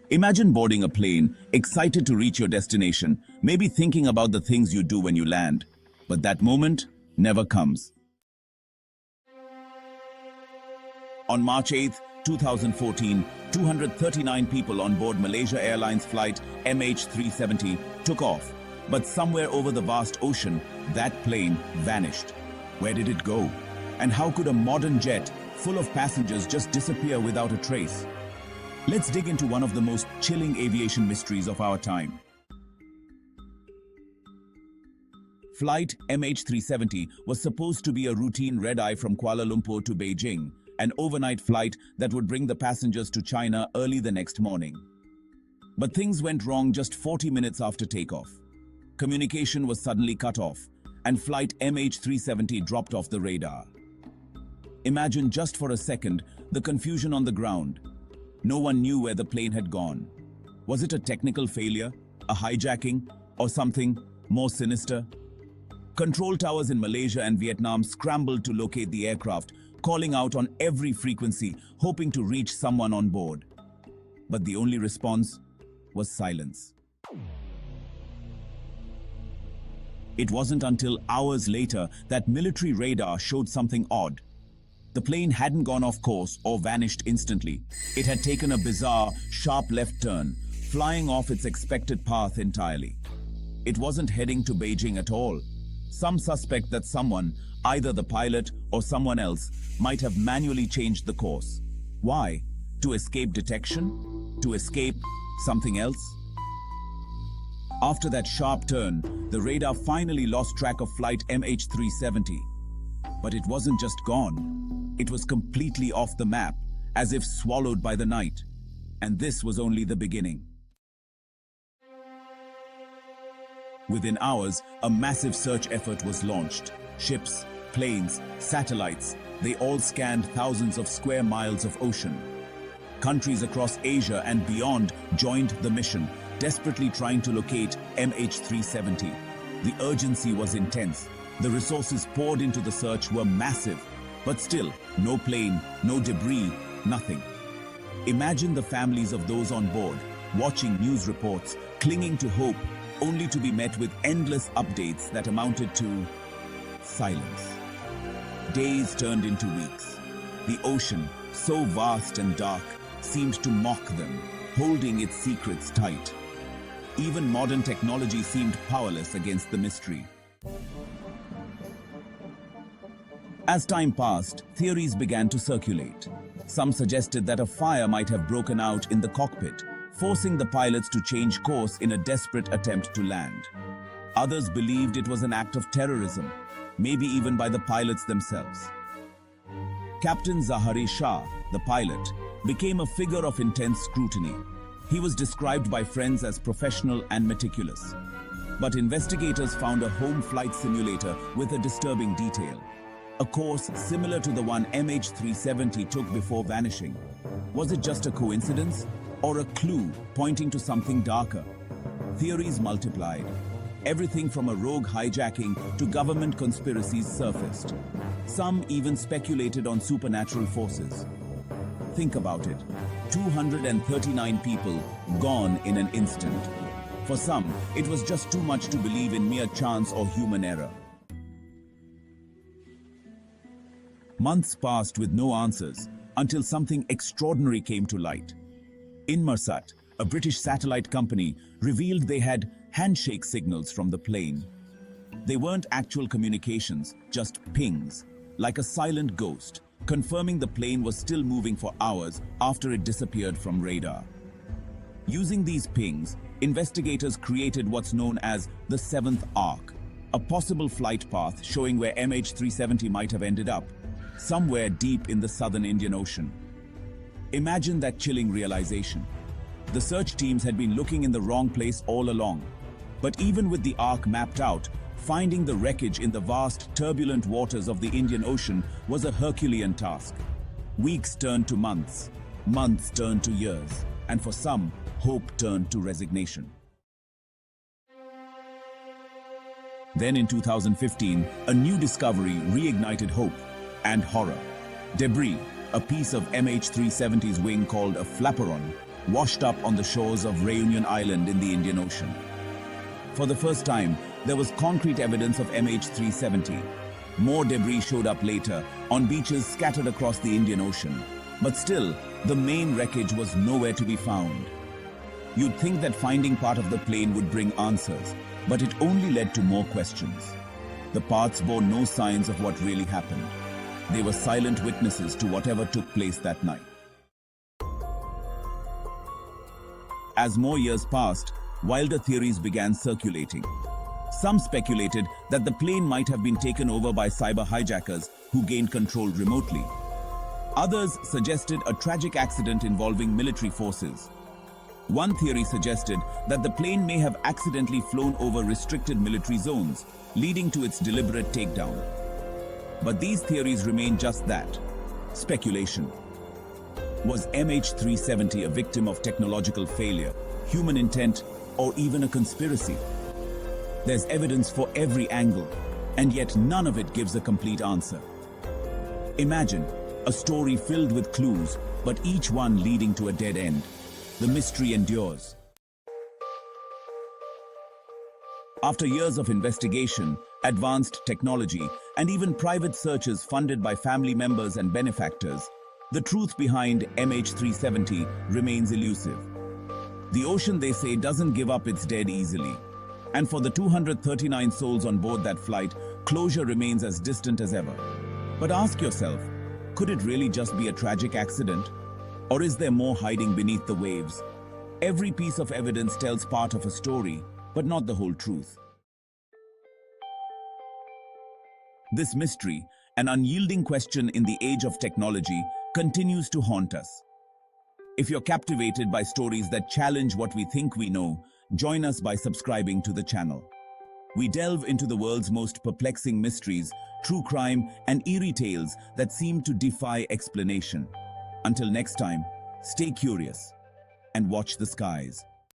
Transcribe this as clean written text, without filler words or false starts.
Imagine boarding a plane, excited to reach your destination, maybe thinking about the things you do when you land. But that moment never comes. On March 8, 2014, 239 people on board Malaysia Airlines Flight MH370 took off. But somewhere over the vast ocean, that plane vanished. Where did it go? And how could a modern jet full of passengers just disappear without a trace? Let's dig into one of the most chilling aviation mysteries of our time. Flight MH370 was supposed to be a routine red-eye from Kuala Lumpur to Beijing, an overnight flight that would bring the passengers to China early the next morning. But things went wrong just 40 minutes after takeoff. Communication was suddenly cut off, and flight MH370 dropped off the radar. Imagine just for a second the confusion on the ground. No one knew where the plane had gone. Was it a technical failure, a hijacking, or something more sinister? Control towers in Malaysia and Vietnam scrambled to locate the aircraft, calling out on every frequency, hoping to reach someone on board. But the only response was silence. It wasn't until hours later that military radar showed something odd. The plane hadn't gone off course or vanished instantly. It had taken a bizarre, sharp left turn, flying off its expected path entirely. It wasn't heading to Beijing at all. Some suspect that someone, either the pilot or someone else, might have manually changed the course. Why? To escape detection? To escape something else? After that sharp turn, the radar finally lost track of flight MH370. But it wasn't just gone. It was completely off the map, as if swallowed by the night. And this was only the beginning. Within hours, a massive search effort was launched. Ships, planes, satellites, they all scanned thousands of square miles of ocean. Countries across Asia and beyond joined the mission, desperately trying to locate MH370. The urgency was intense. The resources poured into the search were massive. But still, no plane, no debris, nothing. Imagine the families of those on board, watching news reports, clinging to hope, only to be met with endless updates that amounted to silence. Days turned into weeks. The ocean, so vast and dark, seemed to mock them, holding its secrets tight. Even modern technology seemed powerless against the mystery. As time passed, theories began to circulate. Some suggested that a fire might have broken out in the cockpit, forcing the pilots to change course in a desperate attempt to land. Others believed it was an act of terrorism, maybe even by the pilots themselves. Captain Zahari Shah, the pilot, became a figure of intense scrutiny. He was described by friends as professional and meticulous. But investigators found a home flight simulator with a disturbing detail. A course similar to the one MH370 took before vanishing. Was it just a coincidence or a clue pointing to something darker? Theories multiplied. Everything from a rogue hijacking to government conspiracies surfaced. Some even speculated on supernatural forces. Think about it. 239 people gone in an instant. For some, it was just too much to believe in mere chance or human error. Months passed with no answers until something extraordinary came to light. Inmarsat, a British satellite company, revealed they had handshake signals from the plane. They weren't actual communications, just pings, like a silent ghost, confirming the plane was still moving for hours after it disappeared from radar. Using these pings, investigators created what's known as the seventh arc, a possible flight path showing where MH370 might have ended up, somewhere deep in the southern Indian Ocean. Imagine that chilling realization. The search teams had been looking in the wrong place all along. But even with the arc mapped out, finding the wreckage in the vast, turbulent waters of the Indian Ocean was a Herculean task. Weeks turned to months, months turned to years, and for some, hope turned to resignation. Then in 2015, a new discovery reignited hope and horror. Debris, a piece of MH370's wing called a flaperon, washed up on the shores of Réunion Island in the Indian Ocean. For the first time, there was concrete evidence of MH370. More debris showed up later, on beaches scattered across the Indian Ocean. But still, the main wreckage was nowhere to be found. You'd think that finding part of the plane would bring answers, but it only led to more questions. The parts bore no signs of what really happened. They were silent witnesses to whatever took place that night. As more years passed, wilder theories began circulating. Some speculated that the plane might have been taken over by cyber hijackers who gained control remotely. Others suggested a tragic accident involving military forces. One theory suggested that the plane may have accidentally flown over restricted military zones, leading to its deliberate takedown. But these theories remain just that, speculation. Was MH370 a victim of technological failure, human intent, or even a conspiracy? There's evidence for every angle, and yet none of it gives a complete answer. Imagine a story filled with clues, but each one leading to a dead end. The mystery endures. After years of investigation, advanced technology, and even private searches funded by family members and benefactors, the truth behind MH370 remains elusive. The ocean, they say, doesn't give up its dead easily. And for the 239 souls on board that flight, closure remains as distant as ever. But ask yourself, could it really just be a tragic accident? Or is there more hiding beneath the waves? Every piece of evidence tells part of a story, but not the whole truth. This mystery, an unyielding question in the age of technology, continues to haunt us. If you're captivated by stories that challenge what we think we know, join us by subscribing to the channel. We delve into the world's most perplexing mysteries, true crime, and eerie tales that seem to defy explanation. Until next time, stay curious and watch the skies.